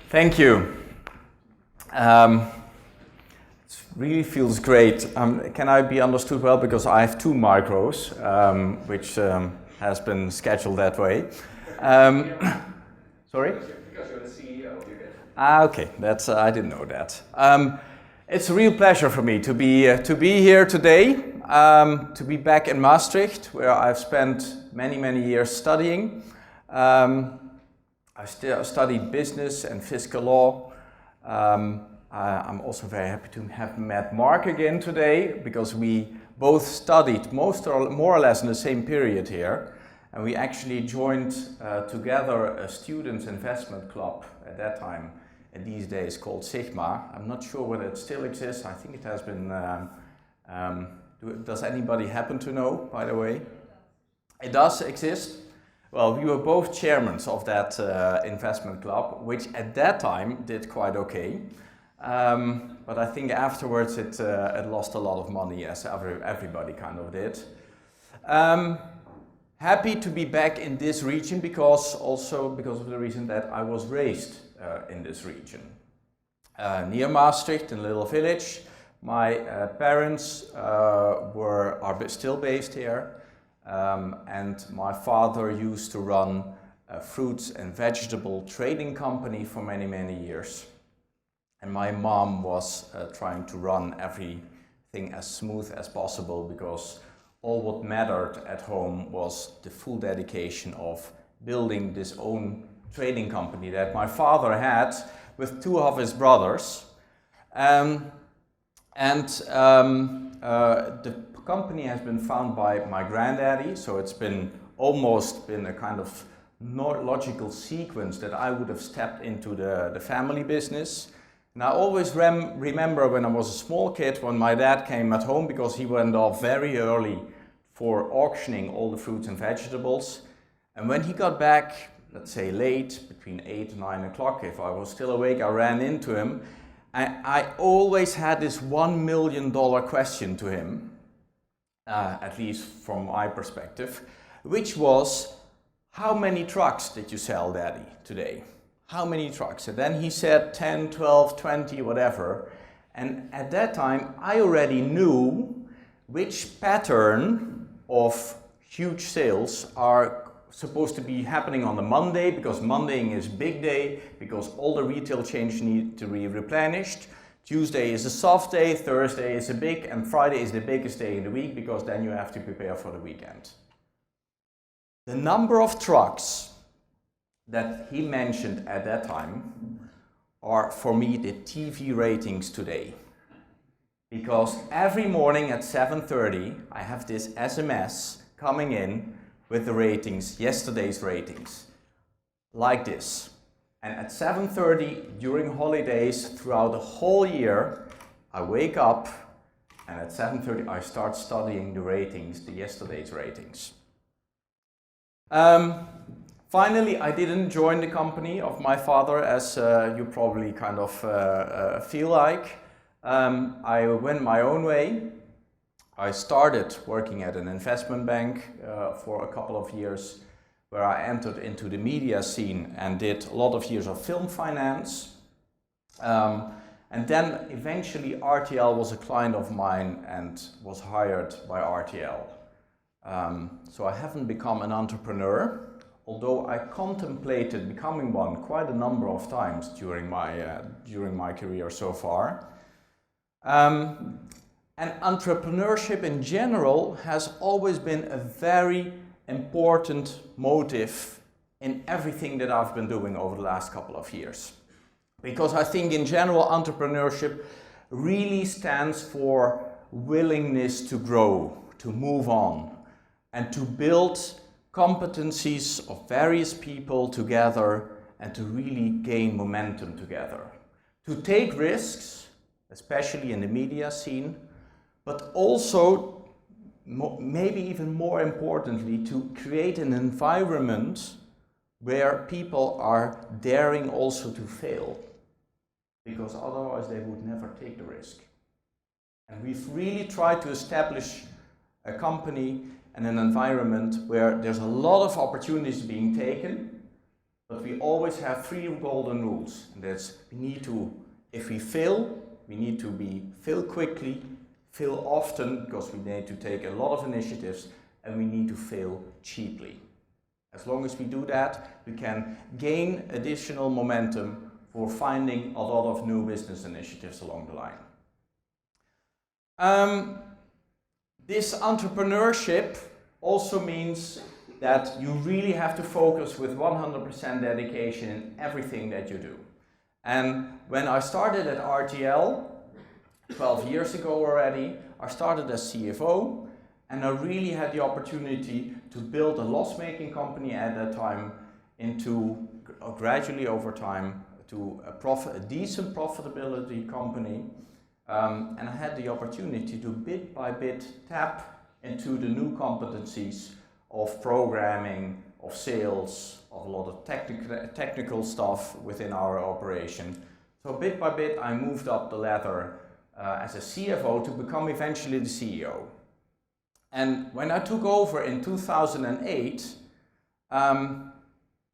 Thank you. It really feels great. Can I be understood well? Because I have two micros, which has been scheduled that way. Sorry? Because you're the CEO. Okay, that's I didn't know that. It's a real pleasure for me to be here today, to be back in Maastricht, where I've spent many years studying. I studied business and fiscal law. I'm also very happy to have met Mark again today, because we both studied more or less in the same period here, and we actually joined together a students' investment club at that time, and these days called Sigma. I'm not sure whether it still exists. I think it has been. Does anybody happen to know, by the way? It does exist. Well, we were both chairmen of that investment club, which at that time did quite okay. But I think afterwards it lost a lot of money, as everybody kind of did. Happy to be back in this region because of the reason that I was raised in this region. Near Maastricht, in a little village. My parents are still based here. And my father used to run a fruits and vegetable trading company for many years. And my mom was trying to run everything as smooth as possible, because all what mattered at home was the full dedication of building this own trading company that my father had with two of his brothers. The company has been founded by my granddaddy, so it's almost been a kind of logical sequence that I would have stepped into the family business. And I always remember when I was a small kid, when my dad came at home, because he went off very early for auctioning all the fruits and vegetables. And when he got back, let's say late, between 8 and 9 o'clock, if I was still awake, I ran into him. I always had this $1 million question to him, at least from my perspective, which was, how many trucks did you sell, Daddy, today? How many trucks? And then he said 10, 12, 20, whatever. And at that time, I already knew which pattern of huge sales are supposed to be happening on the Monday, because Monday is big day, because all the retail chains need to be replenished. Tuesday is a soft day, Thursday is and Friday is the biggest day in the week, because then you have to prepare for the weekend. The number of trucks that he mentioned at that time are, for me, the TV ratings today. Because every morning at 7:30, I have this SMS coming in with the ratings, yesterday's ratings, like this. And at 7:30 during holidays throughout the whole year, I wake up, and at 7:30 I start studying the ratings, the yesterday's ratings. Finally, I didn't join the company of my father, as you probably kind of feel like. I went my own way. I started working at an investment bank for a couple of years, where I entered into the media scene and did a lot of years of film finance. And then eventually RTL was a client of mine and was hired by RTL. So I haven't become an entrepreneur, although I contemplated becoming one quite a number of times during my career so far. And entrepreneurship in general has always been a very important motive in everything that I've been doing over the last couple of years. Because I think in general entrepreneurship really stands for willingness to grow, to move on, and to build competencies of various people together and to really gain momentum together. To take risks, especially in the media scene, but also, maybe even more importantly, to create an environment where people are daring also to fail, because otherwise they would never take the risk. And And we've really tried to establish a company and an environment where there's a lot of opportunities being taken, but we always have 3 golden rules. And that's, if we fail, we need to fail quickly, fail often, because we need to take a lot of initiatives, and we need to fail cheaply. As long as we do that, we can gain additional momentum for finding a lot of new business initiatives along the line. This entrepreneurship also means that you really have to focus with 100% dedication in everything that you do. And when I started at RTL, 12 years ago already, I started as CFO, and I really had the opportunity to build a loss-making company at that time into, gradually over time, to a decent profitability company. And I had the opportunity to bit by bit tap into the new competencies of programming, of sales, of a lot of technical stuff within our operation. So bit by bit I moved up the ladder as a CFO to become eventually the CEO. And when I took over in 2008,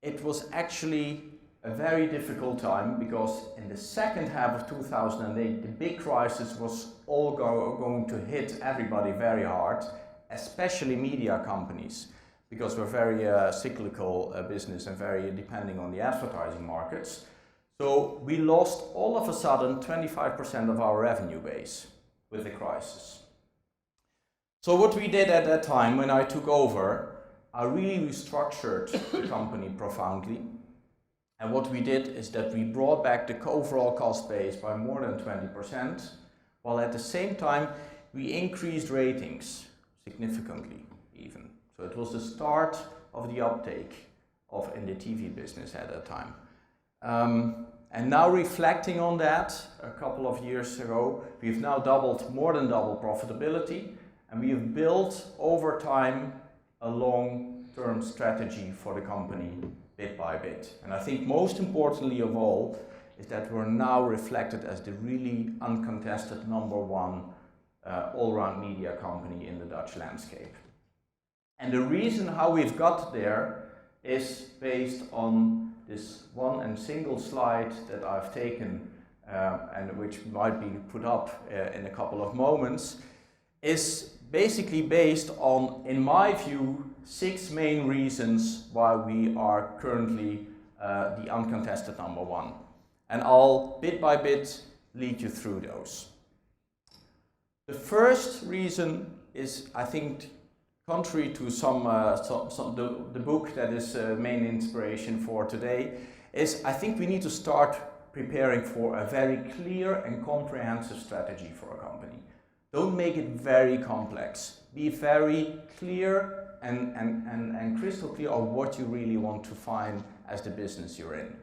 it was actually a very difficult time, because in the second half of 2008 the big crisis was all going to hit everybody very hard, especially media companies, because we're very cyclical business and very depending on the advertising markets. So we lost all of a sudden 25% of our revenue base with the crisis. So what we did at that time when I took over, I really restructured the company profoundly. And what we did is that we brought back the overall cost base by more than 20%, while at the same time we increased ratings significantly even. So it was the start of the uptake in the TV business at that time. And now reflecting on that, a couple of years ago, we've now more than doubled profitability, and we have built over time a long-term strategy for the company bit by bit. And I think most importantly of all is that we're now reflected as the really uncontested #1 all-round media company in the Dutch landscape. And the reason how we've got there is based on this one and single slide that I've taken and which might be put up in a couple of moments, is basically based on, in my view, 6 main reasons why we are currently the uncontested #1. And I'll bit by bit lead you through those. The first reason is, I think, contrary to the book that is main inspiration for today, is I think we need to start preparing for a very clear and comprehensive strategy for a company. Don't make it very complex. Be very clear and crystal clear on what you really want to find as the business you're in.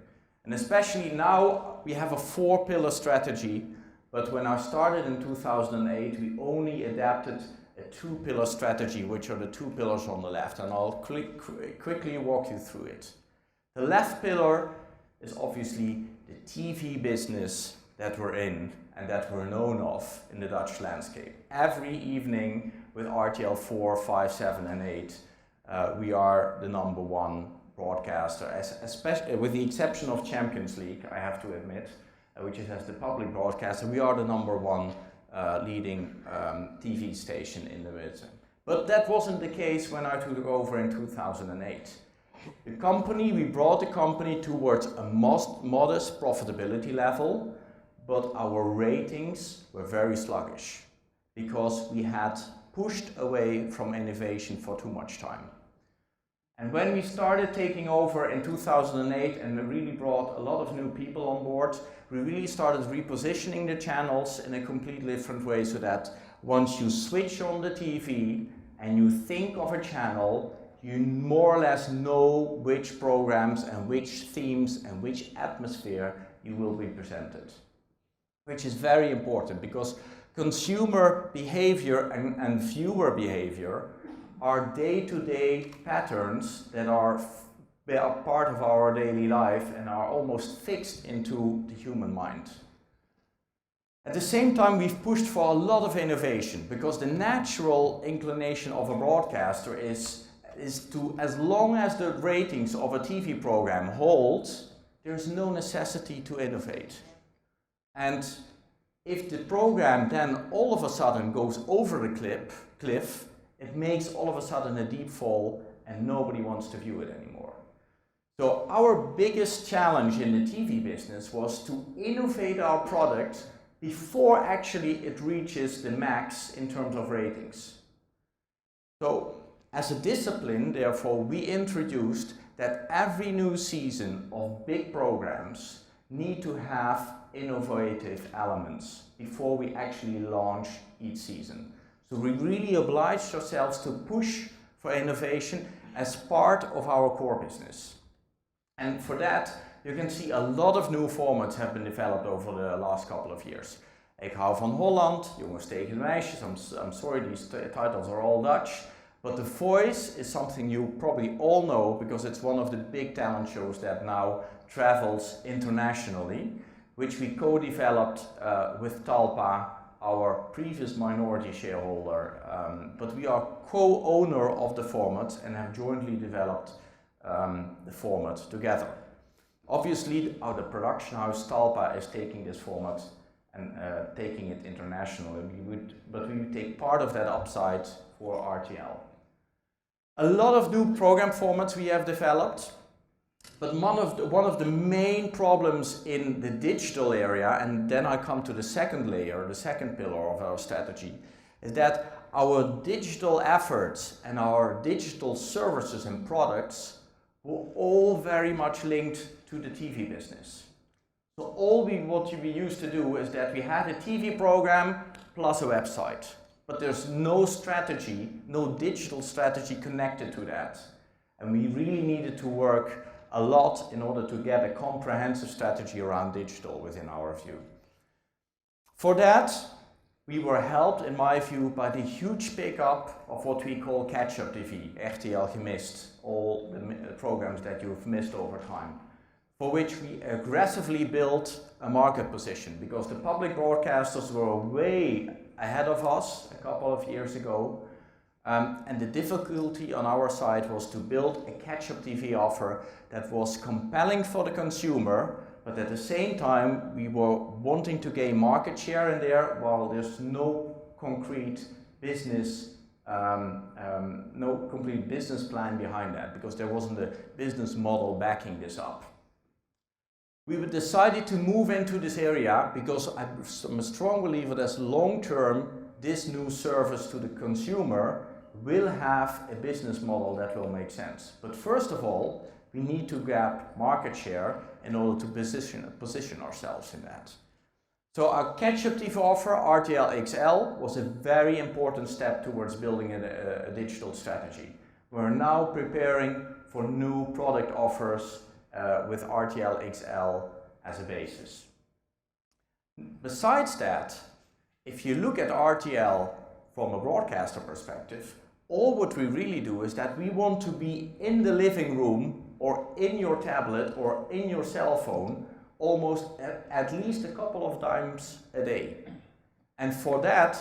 And especially now we have a 4-pillar strategy, but when I started in 2008 we only adapted a 2-pillar strategy, which are the 2 pillars on the left, and I'll quickly walk you through it. The left pillar is obviously the TV business that we're in and that we're known of in the Dutch landscape. Every evening with RTL 4, 5, 7 and 8, we are the #1 broadcaster, especially with the exception of Champions League, I have to admit, which is as the public broadcaster, we are the #1 leading TV station in the region. But that wasn't the case when I took over in 2008. We brought the company towards a modest profitability level, but our ratings were very sluggish because we had pushed away from innovation for too much time. And when we started taking over in 2008 and really brought a lot of new people on board, we really started repositioning the channels in a completely different way, so that once you switch on the TV and you think of a channel, you more or less know which programs and which themes and which atmosphere you will be presented. Which is very important, because consumer behavior and viewer behavior are day-to-day patterns that are part of our daily life and are almost fixed into the human mind. At the same time, we've pushed for a lot of innovation, because the natural inclination of a broadcaster is to, as long as the ratings of a TV program hold, there's no necessity to innovate. And if the program then all of a sudden goes over the cliff, it makes all of a sudden a deep fall and nobody wants to view it anymore. So our biggest challenge in the TV business was to innovate our product before actually it reaches the max in terms of ratings. So as a discipline, therefore, we introduced that every new season of big programs need to have innovative elements before we actually launch each season. So we really obliged ourselves to push for innovation as part of our core business. And for that, you can see a lot of new formats have been developed over the last couple of years. Ik hou van Holland, Jongens tegen meisjes, I'm sorry, these titles are all Dutch. But The Voice is something you probably all know, because it's one of the big talent shows that now travels internationally, which we co-developed with Talpa, our previous minority shareholder. But we are co-owner of the format and have jointly developed the format together. Obviously, the production house Talpa is taking this format and taking it international, but we would take part of that upside for RTL. A lot of new program formats we have developed, but one of the main problems in the digital area, and then I come to the second layer, the second pillar of our strategy, is that our digital efforts and our digital services and products were all very much linked to the TV business. So what we used to do is that we had a TV program plus a website. But there's no strategy, no digital strategy connected to that. And we really needed to work a lot in order to get a comprehensive strategy around digital within our view. For that, we were helped, in my view, by the huge pickup of what we call catch-up TV, RTL gemist, all the programs that you've missed over time, for which we aggressively built a market position, because the public broadcasters were way ahead of us a couple of years ago, and the difficulty on our side was to build a catch-up TV offer that was compelling for the consumer, but at the same time we were wanting to gain market share in there while there's no concrete business plan behind that, because there wasn't a business model backing this up. We decided to move into this area because I'm a strong believer that long-term this new service to the consumer will have a business model that will make sense. But first of all, we need to grab market share in order to position ourselves in that. So our catch-up TV offer, RTL XL, was a very important step towards building a digital strategy. We're now preparing for new product offers with RTL XL as a basis. Besides that, if you look at RTL from a broadcaster perspective, all what we really do is that we want to be in the living room or in your tablet or in your cell phone almost at least a couple of times a day. And for that,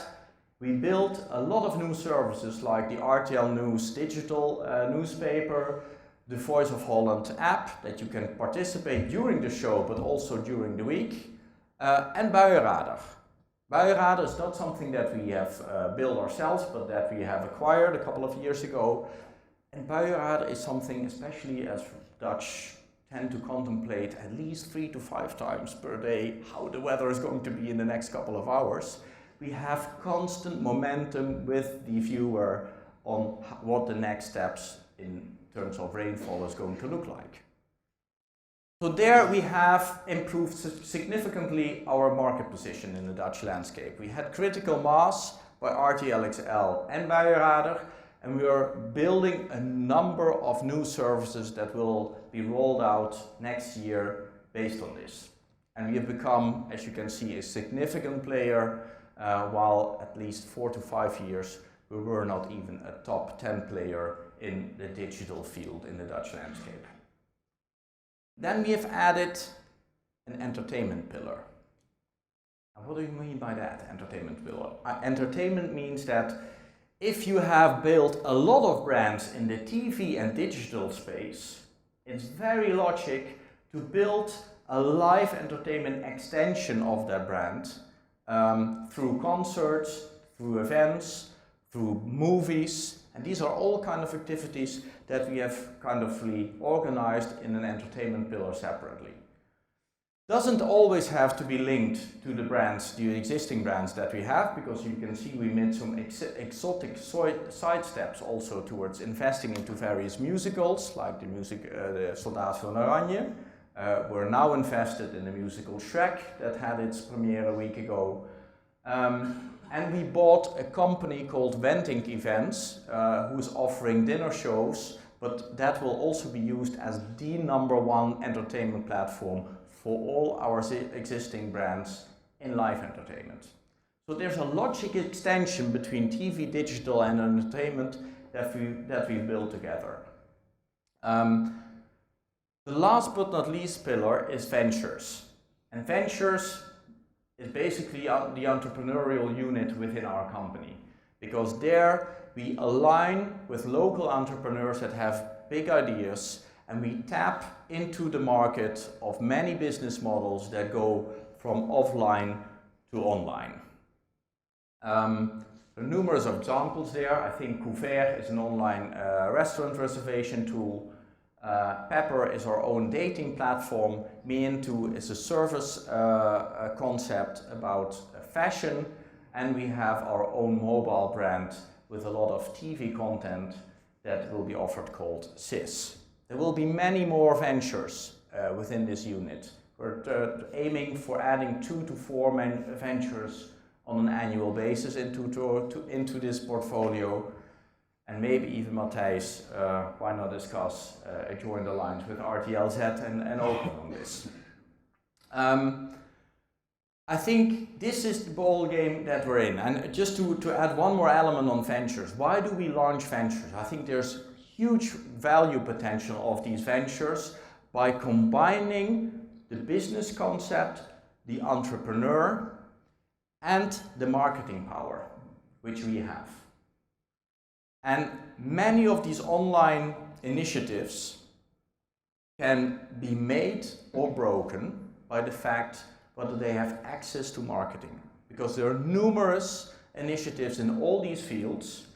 we built a lot of new services like the RTL News digital newspaper, the Voice of Holland app that you can participate during the show but also during the week, and Buienradar. Buienradar is not something that we have built ourselves, but that we have acquired a couple of years ago. And Buienradar is something, especially as Dutch tend to contemplate at least 3 to 5 times per day how the weather is going to be in the next couple of hours. We have constant momentum with the viewer on what the next steps in terms of rainfall is going to look like. So there we have improved significantly our market position in the Dutch landscape. We had critical mass by RTL XL and Buienradar, and we are building a number of new services that will be rolled out next year based on this. And we have become, as you can see, a significant player, while at least 4 to 5 years we were not even a top 10 player in the digital field in the Dutch landscape. Then we have added an entertainment pillar. And what do you mean by that, entertainment pillar? Entertainment means that if you have built a lot of brands in the TV and digital space, it's very logic to build a live entertainment extension of that brand through concerts, through events, through movies, and these are all kind of activities that we have kind of organized in an entertainment pillar separately. Doesn't always have to be linked to the brands, the existing brands that we have, because you can see we made some exotic side steps also towards investing into various musicals, like the Soldaat van Oranje. We're now invested in the musical Shrek that had its premiere a week ago. And we bought a company called Wentink Events, who's offering dinner shows, but that will also be used as the #1 entertainment platform for all our existing brands in live entertainment. So there's a logic extension between TV, digital and entertainment that we've built together. The last but not least pillar is ventures. And ventures is basically the entrepreneurial unit within our company, because there we align with local entrepreneurs that have big ideas, and we tap into the market of many business models that go from offline to online. There are numerous examples there. I think Couvert is an online restaurant reservation tool. Pepper is our own dating platform. Me2 is a service concept about fashion. And we have our own mobile brand with a lot of TV content that will be offered called SIS. There will be many more ventures within this unit. We're aiming for adding 2 to 4 ventures on an annual basis into this portfolio. And maybe even Matthijs, why not discuss a joint alliance with RTLZ and open on this. I think this is the ball game that we're in. And just to add one more element on ventures, why do we launch ventures? I think there's huge value potential of these ventures by combining the business concept, the entrepreneur, and the marketing power, which we have. And many of these online initiatives can be made or broken by the fact whether they have access to marketing. Because there are numerous initiatives in all these fields,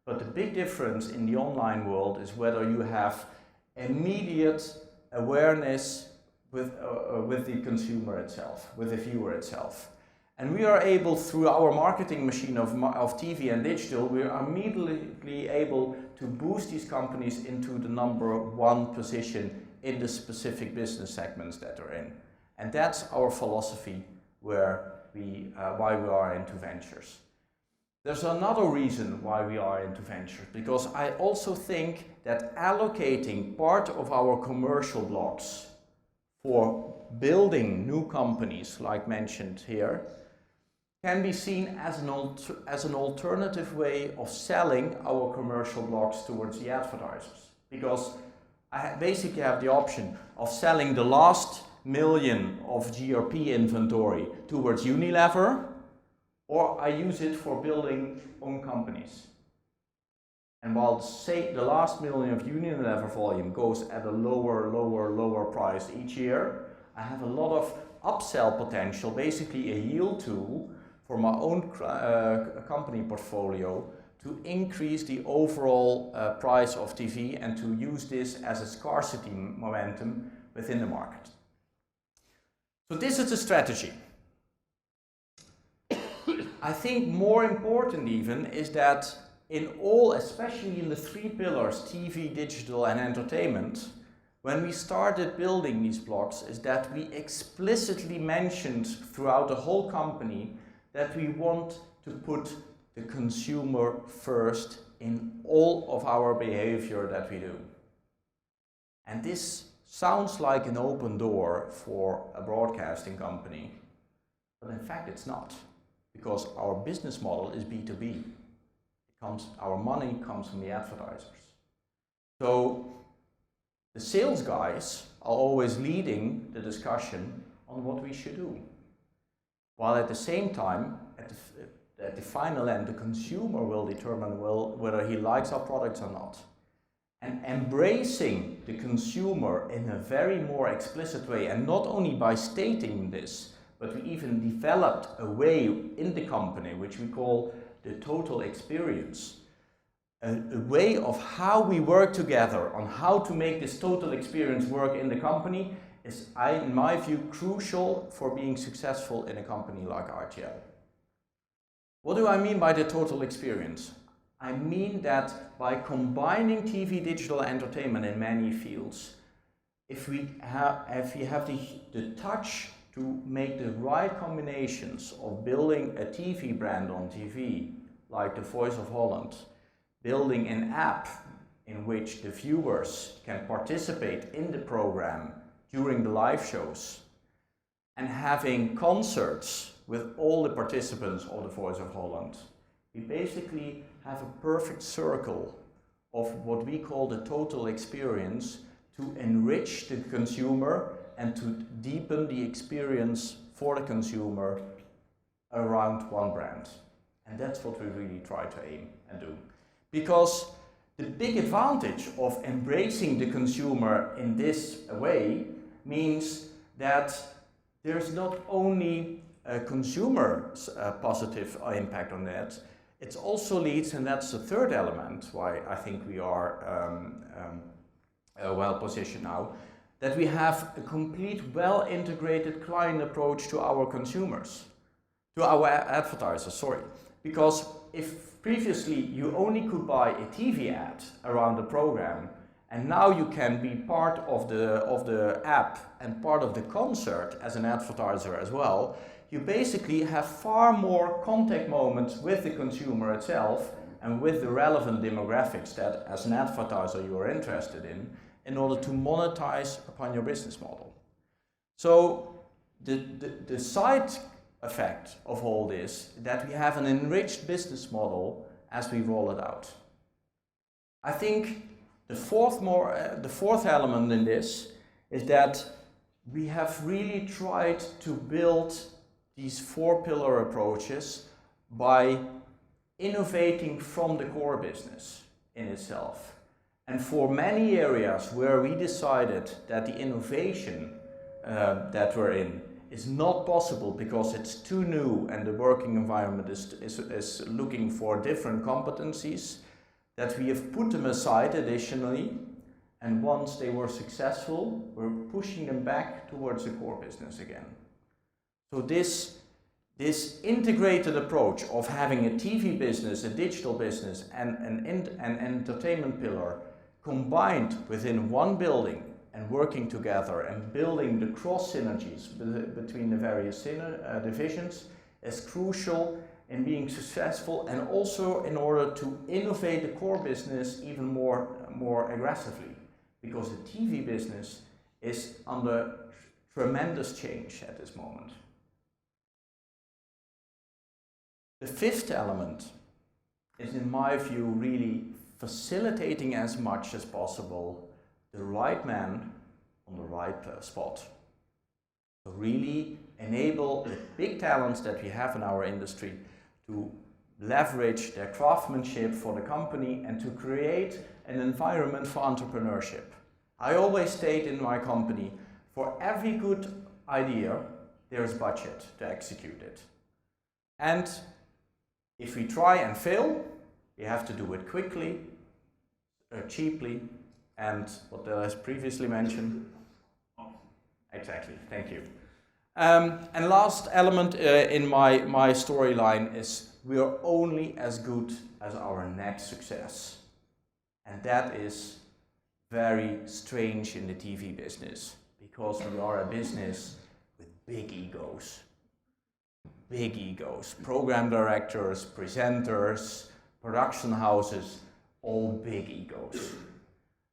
but the big difference in the online world is whether you have immediate awareness with the consumer itself, with the viewer itself. And we are able, through our marketing machine of TV and digital, we are immediately able to boost these companies into the #1 position in the specific business segments that they're in. And that's our philosophy why we are into ventures. There's another reason why we are into ventures, because I also think that allocating part of our commercial blocks for building new companies, like mentioned here, can be seen as an alternative way of selling our commercial blocks towards the advertisers. Because I basically have the option of selling the last million of GRP inventory towards Unilever, or I use it for building own companies. And while say the last million of Unilever volume goes at a lower price each year, I have a lot of upsell potential, basically a yield tool for my own company portfolio to increase the overall price of TV and to use this as a scarcity momentum within the market. So this is the strategy. I think more important even is that in all, especially in the 3 pillars, TV, digital and entertainment, when we started building these blocks, is that we explicitly mentioned throughout the whole company that we want to put the consumer first in all of our behavior that we do. And this sounds like an open door for a broadcasting company, but in fact it's not, because our business model is B2B. Our money comes from the advertisers. So the sales guys are always leading the discussion on what we should do. while at the same time, at the final end, the consumer will determine whether he likes our products or not. And embracing the consumer in a very more explicit way, and not only by stating this, but we even developed a way in the company which we call the total experience. A way of how we work together on how to make this total experience work in the company is, in my view, crucial for being successful in a company like RTL. What do I mean by the total experience? I mean that by combining TV digital entertainment in many fields, if we have the touch to make the right combinations of building a TV brand on TV, like the Voice of Holland, building an app in which the viewers can participate in the program during the live shows, and having concerts with all the participants of the Voice of Holland, we basically have a perfect circle of what we call the total experience to enrich the consumer and to deepen the experience for the consumer around one brand. And that's what we really try to aim and do. Because the big advantage of embracing the consumer in this way means that there's not only a consumer positive impact on that, it also leads, and that's the third element why I think we are well positioned now, that we have a complete, well-integrated client approach to our consumers, to our advertisers, sorry. Because if previously you only could buy a TV ad around the program, and now you can be part of the app and part of the concert as an advertiser as well, you basically have far more contact moments with the consumer itself and with the relevant demographics that as an advertiser you are interested in order to monetize upon your business model. So the side effect of all this is that we have an enriched business model as we roll it out. I think the fourth element in this is that we have really tried to build these four-pillar approaches by innovating from the core business in itself. And for many areas where we decided that the innovation that we're in is not possible because it's too new and the working environment is looking for different competencies, that we have put them aside additionally, and once they were successful, we're pushing them back towards the core business again. So this integrated approach of having a TV business, a digital business, and an entertainment pillar combined within one building and working together and building the cross synergies between the various divisions is crucial in being successful, and also in order to innovate the core business even more aggressively, because the TV business is under tremendous change at this moment. The fifth element is, in my view, really facilitating as much as possible the right man on the right spot. To really enable the big talents that we have in our industry to leverage their craftsmanship for the company and to create an environment for entrepreneurship. I always state in my company, for every good idea, there's budget to execute it. And if we try and fail, we have to do it quickly, cheaply, and what I previously mentioned. Exactly, thank you. And last element in my storyline is we are only as good as our next success. And that is very strange in the TV business, because we are a business with big egos. Big egos. Program directors, presenters, production houses, all big egos.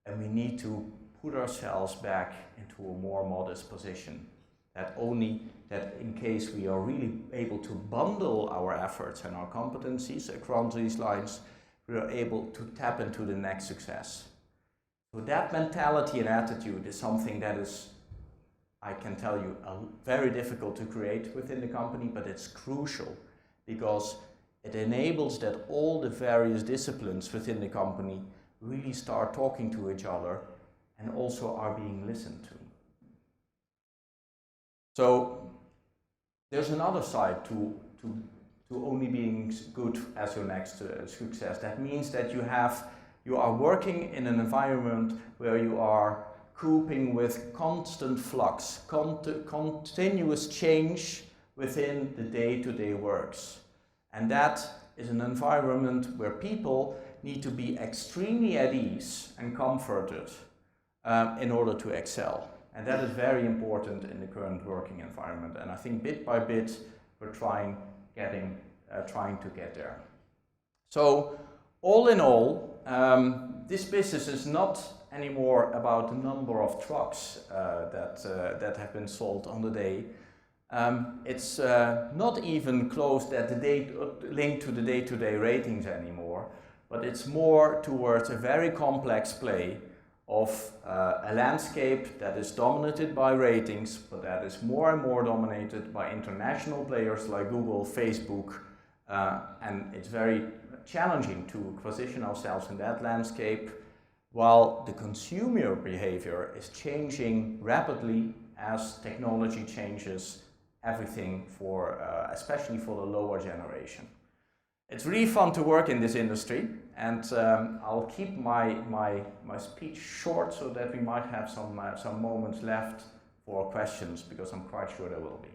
And we need to put ourselves back into a more modest position. That in case we are really able to bundle our efforts and our competencies across these lines, we are able to tap into the next success. So that mentality and attitude is something that is, I can tell you, very difficult to create within the company, but it's crucial because it enables that all the various disciplines within the company really start talking to each other and also are being listened to. So there's another side to only being good as your next success. That means that you are working in an environment where you are coping with constant flux, continuous change within the day-to-day works. And that is an environment where people need to be extremely at ease and comforted in order to excel. And that is very important in the current working environment. And I think bit by bit, we're trying to get there. So all in all, this business is not anymore about the number of trucks that have been sold on the day. It's not even close that linked to the day-to-day ratings anymore, but it's more towards a very complex play of a landscape that is dominated by ratings, but that is more and more dominated by international players like Google, Facebook, and it's very challenging to position ourselves in that landscape, while the consumer behavior is changing rapidly as technology changes everything especially for the lower generation. It's really fun to work in this industry, and I'll keep my speech short so that we might have some moments left for questions, because I'm quite sure there will be.